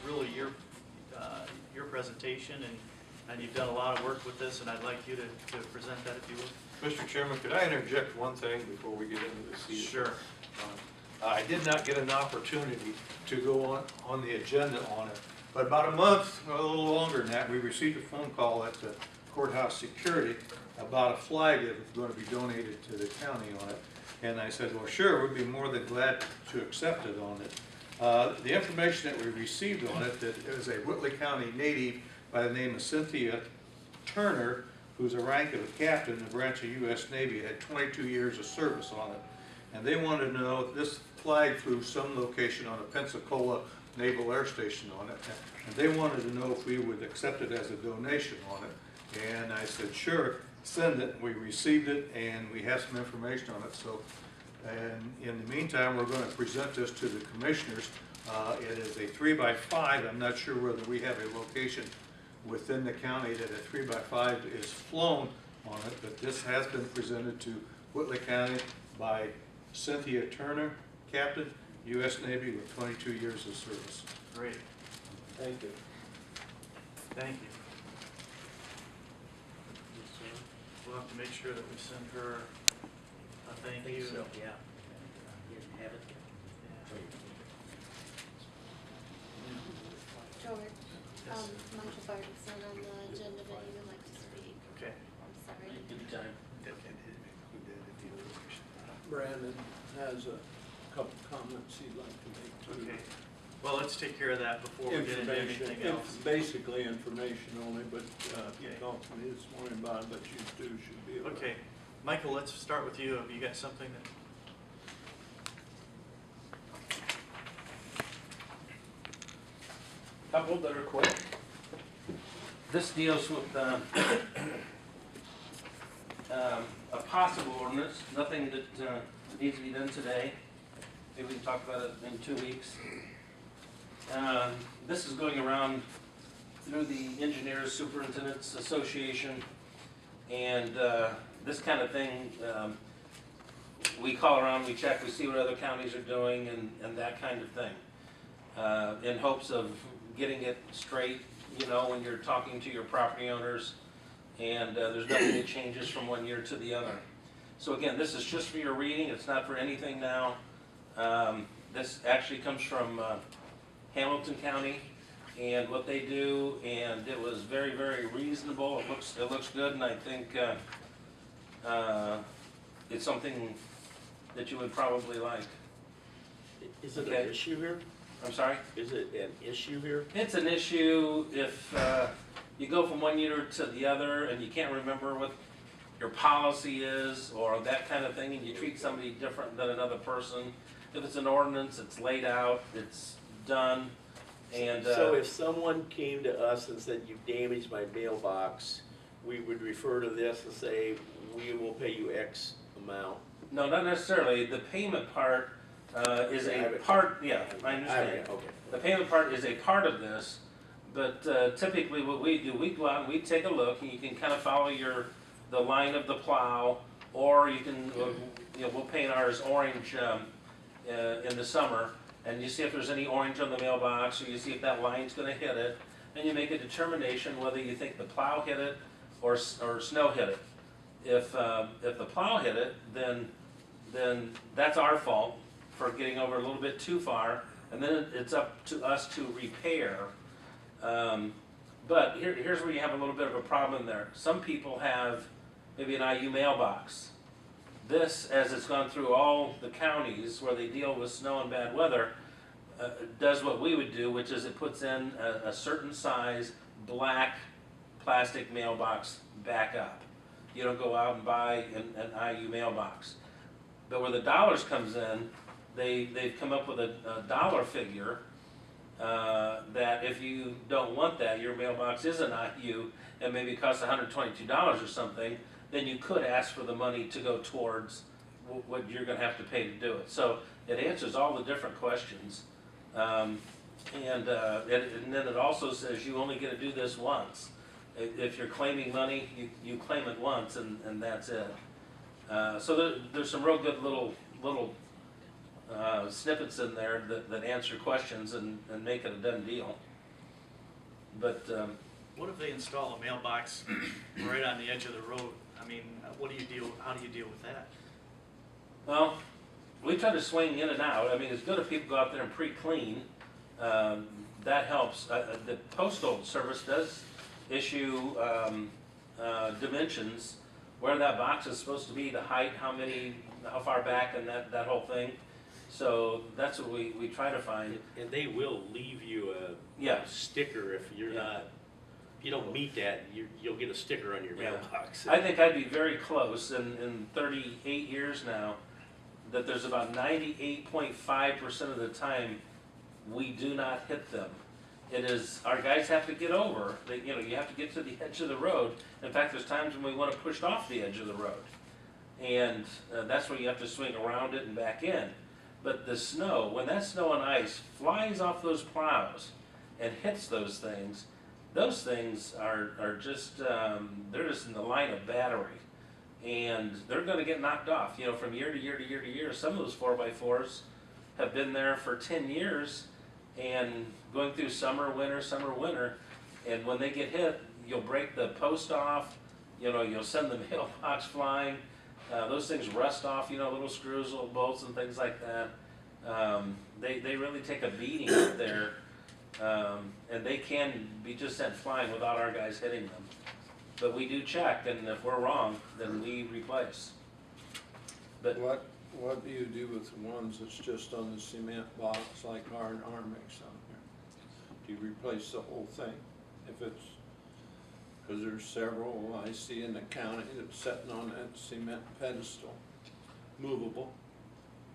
really your presentation, and you've done a lot of work with this, and I'd like you to present that if you would. Mr. Chairman, could I interject one thing before we get into this? Sure. I did not get an opportunity to go on the agenda on it, but about a month, a little longer than that, we received a phone call at the courthouse security about a flag that was going to be donated to the county on it. And I said, well, sure, we'd be more than glad to accept it on it. The information that we received on it, that it was a Whitley County native by the name of Cynthia Turner, who's a rank of a captain in the branch of U.S. Navy, had 22 years of service on it. And they wanted to know if this flag flew some location on a Pensacola Naval Air Station on it. And they wanted to know if we would accept it as a donation on it. And I said, sure, send it. We received it, and we have some information on it. So, and in the meantime, we're going to present this to the commissioners. It is a 3x5. I'm not sure whether we have a location within the county that a 3x5 is flown on it, but this has been presented to Whitley County by Cynthia Turner, Captain, U.S. Navy with 22 years of service. Great. Thank you. Thank you. We'll have to make sure that we send her a thank you. So, yeah. You didn't have it yet? George, Yes. Michael Ferguson on the agenda, but he would like to speak. Okay. I'm sorry. Anytime. Brandon has a couple comments he'd like to make too. Okay. Well, let's take care of that before we get into anything else. Basically information only, but he Okay. talked to me this morning about it, but you two should be able to. Okay. Michael, let's start with you. Have you got something that? Couple that are quick. This deals with a possible ordinance, nothing that needs to be done today. Maybe we can talk about it in 2 weeks. This is going around through the Engineers Superintendents Association, and this kind of thing, we call around, we check, we see what other counties are doing, and that kind of thing, in hopes of getting it straight, you know, when you're talking to your property owners, and there's nothing that changes from one year to the other. So again, this is just for your reading, it's not for anything now. This actually comes from Hamilton County and what they do, and it was very, very reasonable. It looks good, and I think it's something that you would probably like. Is it Okay. an issue here? I'm sorry? Is it an issue here? It's an issue if you go from one year to the other and you can't remember what your policy is or that kind of thing, and you treat somebody different than another person. If it's an ordinance, it's laid out, it's done, and So if someone came to us and said, you've damaged my mailbox, we would refer to this and say, we will pay you X amount? no, not necessarily. The payment part is a part, yeah, I understand. Okay. The payment part is a part of this, but typically what we do, we go out and we take a look, and you can kind of follow the line of the plow, or you can, you know, we'll paint ours orange in the summer, and you see if there's any orange on the mailbox, or you see if that line's going to hit it, and you make a determination whether you think the plow hit it or snow hit it. If the plow hit it, then that's our fault for getting over a little bit too far, and then it's up to us to repair. But here's where you have a little bit of a problem there. Some people have maybe an IU mailbox. This, as it's gone through all the counties where they deal with snow and bad weather, does what we would do, which is it puts in a certain size black plastic mailbox backup. You don't go out and buy an IU mailbox. But where the dollars comes in, they've come up with a dollar figure that if you don't want that, your mailbox is an IU and maybe costs $122 or something, then you could ask for the money to go towards what you're going to have to pay to do it. So it answers all the different questions. And then it also says you only get to do this once. If you're claiming money, you claim it once, and that's it. So there's some real good little snippets in there that answer questions and make it a done deal. But, What if they install a mailbox right on the edge of the road? I mean, how do you deal with that? well, we try to swing in and out. I mean, it's good if people go out there and pre-clean. That helps. The postal service does issue dimensions where that box is supposed to be, the height, how far back, and that whole thing. So that's what we try to find. And they will leave you a Yeah. sticker if you're Yeah. not, if you don't meet that, you'll get a sticker on your Yeah. mailbox. I think I'd be very close in 38 years now, that there's about 98.5% of the time we do not hit them. It is, our guys have to get over, you have to get to the edge of the road. In fact, there's times when we want to push off the edge of the road. And that's where you have to swing around it and back in. But the snow, when that snow and ice flies off those plows and hits those things are just, they're just in the line of battery. And they're gonna get knocked off, from year to year to year to year. Some of those 4x4s have been there for 10 years and going through summer, winter, and when they get hit, you'll break the post off, you'll send the mailbox flying. Those things rust off, little screws, little bolts and things like that. They really take a beating out there, and they can be just sent flying without our guys hitting them. But we do check, and if we're wrong, then we replace. But What do you do with the ones that's just on the cement box like our makes on here? Do you replace the whole thing? If it's, because there's several I see in the county that's sitting on that cement pedestal, movable.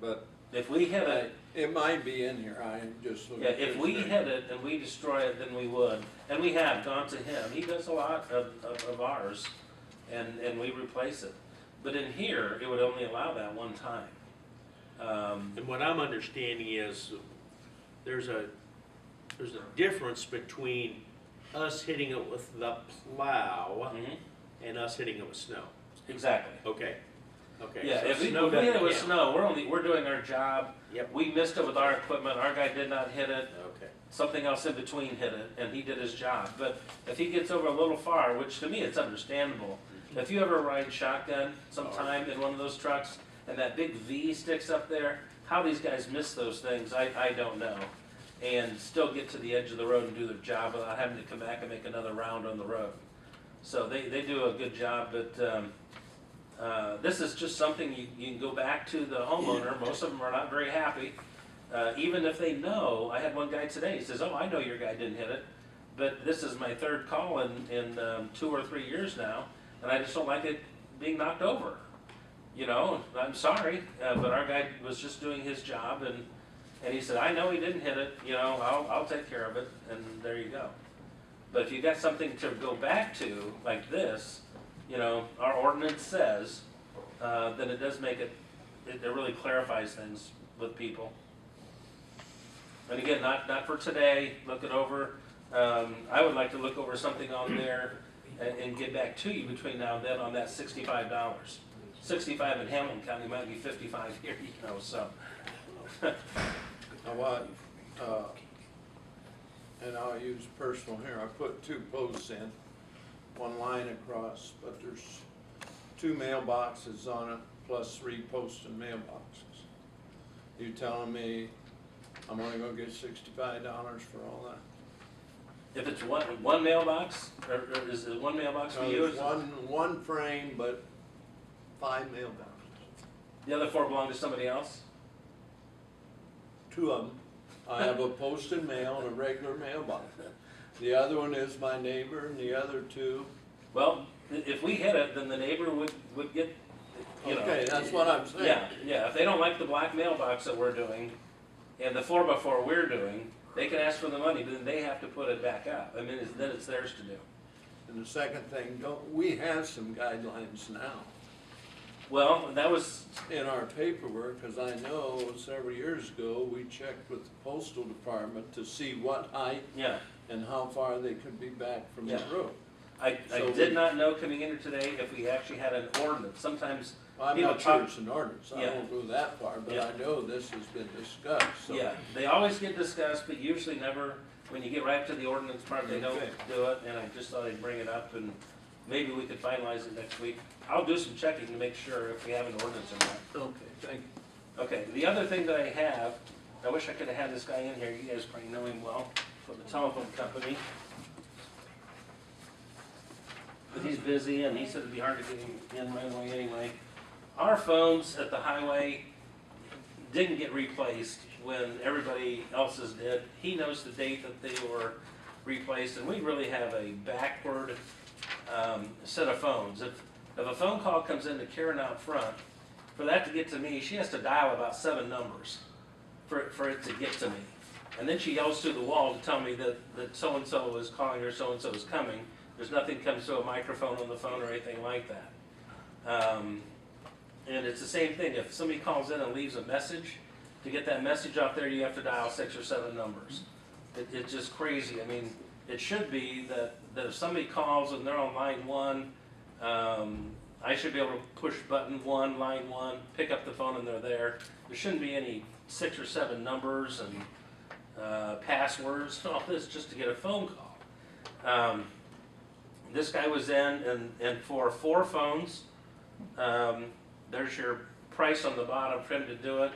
But if we hit it, it might be in here, I just looked. yeah, if we hit it and we destroy it, then we would. And we have gone to him. He does a lot of ours, and we replace it. But in here, it would only allow that one time. And what I'm understanding is there's a difference between us hitting it with the plow and us hitting it with snow. Exactly. Okay. Yeah, so if we snow hit it doesn't with count. snow, we're doing our job. Yep. We missed it with our equipment. Our guy did not hit it. Okay. Something else in between hit it, and he did his job. But if he gets over a little far, which to me it's understandable. If you ever ride shotgun sometime in one of those trucks, and that big V sticks up there, how these guys miss those things, I don't know. And still get to the edge of the road and do their job without having to come back and make another round on the road. So they do a good job, but this is just something you can go back to the homeowner. Most of them are not very happy. Even if they know, I had one guy today, he says, oh, I know your guy didn't hit it, but this is my third call in 2 or 3 years now, and I just don't like it being knocked over. I'm sorry, but our guy was just doing his job, and he said, I know he didn't hit it, I'll take care of it, and there you go. But if you got something to go back to, like this, our ordinance says, then it does make it really clarifies things with people. And again, not for today, look it over. I would like to look over something on there and get back to you between now and then on that $65. 65 in Hamilton County might be 55 here, so. Now what, and I'll use personal here, I put 2 posts in, one line across, but there's 2 mailboxes on it, plus 3 posts and mailboxes. You telling me I'm only gonna get $65 for all that? If it's one mailbox, or is it one mailbox for No, you? there's one frame, but 5 mailboxes. The other 4 belong to somebody else? 2 of them. I have a post and mail and a regular mailbox. The other one is my neighbor, and the other 2. Well, if we hit it, then the neighbor would get, Okay, that's what I'm saying. Yeah, if they don't like the black mailbox that we're doing, and the 4x4 we're doing, they can ask for the money, but then they have to put it back up. I mean, then it's theirs to do. And the second thing, we have some guidelines now Well, that was, in our paperwork, because I know several years ago, we checked with the postal department to see what height yeah, and how far they could be back from the Yeah. road. I So did not know coming in here today if we actually had an ordinance. Sometimes, I'm People not sure talk- it's an ordinance, I Yeah. won't go that far, but Yeah. I know this has been discussed, so. yeah, they always get discussed, but usually never when you get right up to the ordinance part, they don't Okay. do it, and I just thought I'd bring it up, and maybe we could finalize it next week. I'll do some checking to make sure if we have an ordinance or not. Okay, thank you. Okay, the other thing that I have, I wish I could have had this guy in here, you guys probably know him well, from the telephone company. But he's busy, and he said it'd be hard to get him in right away anyway. Our phones at the highway didn't get replaced when everybody else's did. He knows the date that they were replaced, and we really have a backward set of phones. If a phone call comes in to Karen out front, for that to get to me, she has to dial about 7 numbers for it to get to me. And then she yells through the wall to tell me that so-and-so is calling or so-and-so is coming. There's nothing comes through a microphone on the phone or anything like that. And it's the same thing. If somebody calls in and leaves a message, to get that message out there, you have to dial 6 or 7 numbers. It's just crazy. I mean, it should be that if somebody calls and they're on line 1, I should be able to push button 1, line 1, pick up the phone and they're there. There shouldn't be any 6 or 7 numbers and passwords and all this just to get a phone call. This guy was in, and for 4 phones, there's your price on the bottom for him to do it.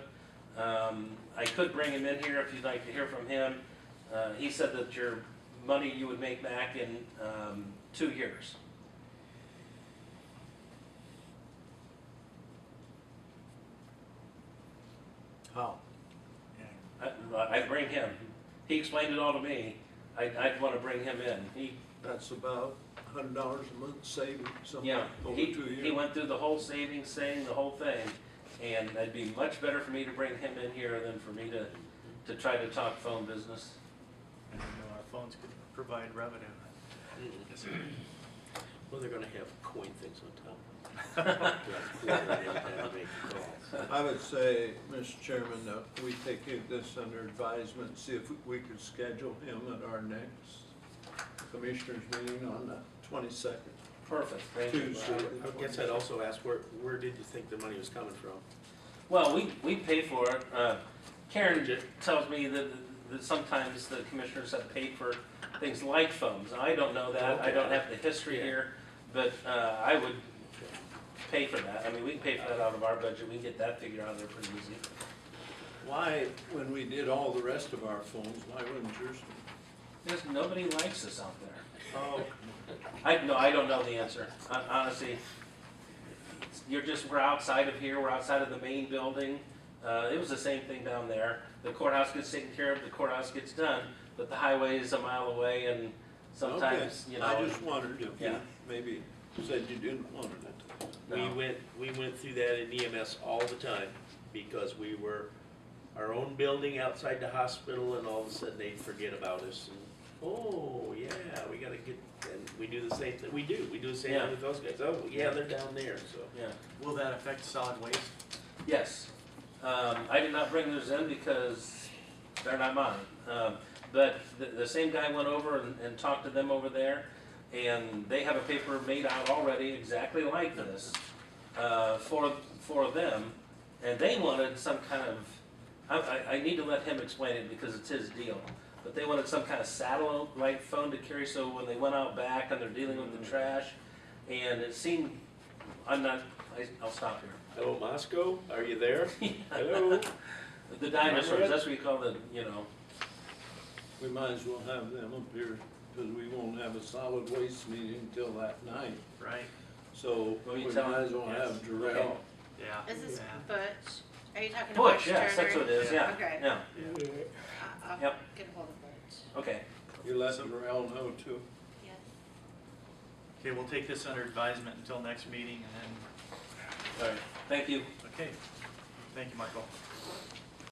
I could bring him in here if you'd like to hear from him. He said that your money you would make back in 2 years. How? I'd bring him. He explained it all to me. I'd want to bring him in. That's about $100 a month saving, something Yeah, over he 2 years. he went through the whole savings thing, the whole thing, and it'd be much better for me to bring him in here than for me to try to talk phone business. I didn't know our phones could provide revenue. Well, they're gonna have coin things on top. Make calls. I would say, Mr. Chairman, that we take this under advisement, see if we could schedule him at our next commissioners meeting on the 22nd. Perfect, thank you. Tuesday. Bob. I guess I'd also ask, where did you think the money was coming from? Well, we pay for it. Karen tells me that sometimes the commissioners have paid for things like phones. I don't know that, I don't have the history here, but I would pay for that. I mean, we can pay for that out of our budget, we can get that figured out there pretty easy. Why, when we did all the rest of our phones, why wouldn't yours? Because nobody likes us out there. Oh, I don't know the answer, honestly. We're outside of here, we're outside of the main building. It was the same thing down there. The courthouse gets taken care of, the courthouse gets done, but the highway is a mile away and sometimes, Okay. you know. I just wondered if you Yeah. maybe said you didn't want it. No. We went through that in EMS all the time, because we were our own building outside the hospital, and all of a sudden they'd forget about us, and, oh, yeah, we gotta get, and we do the same thing, we do the same Yeah. thing with those guys, oh, yeah, they're down there, so. Yeah. will that affect solid waste? Yes. I did not bring those in because they're not mine. But the same guy went over and talked to them over there, and they have a paper made out already exactly like this for them, and they wanted some kind of, I need to let him explain it because it's his deal, but they wanted some kind of satellite phone to carry, so when they went out back and they're dealing with the trash, and it seemed, I'll stop here. Hello, Moscow, are you there? Hello? The dinosaurs, that's what you call the, you know, We might as well have them up here, because we won't have a solid waste meeting until that night. Right, So Will we you might tell them? as well Yes. have Jarrell. yeah. Is this Yeah. Butch? Are you talking to Butch Butch, yes, that's what it is, yeah, Okay. yeah, I'll Yep. get a hold of Butch. okay. You let Jarrell know too. Yes. Okay, we'll take this under advisement until next meeting, and All right, thank you. then, okay. Thank you, Michael.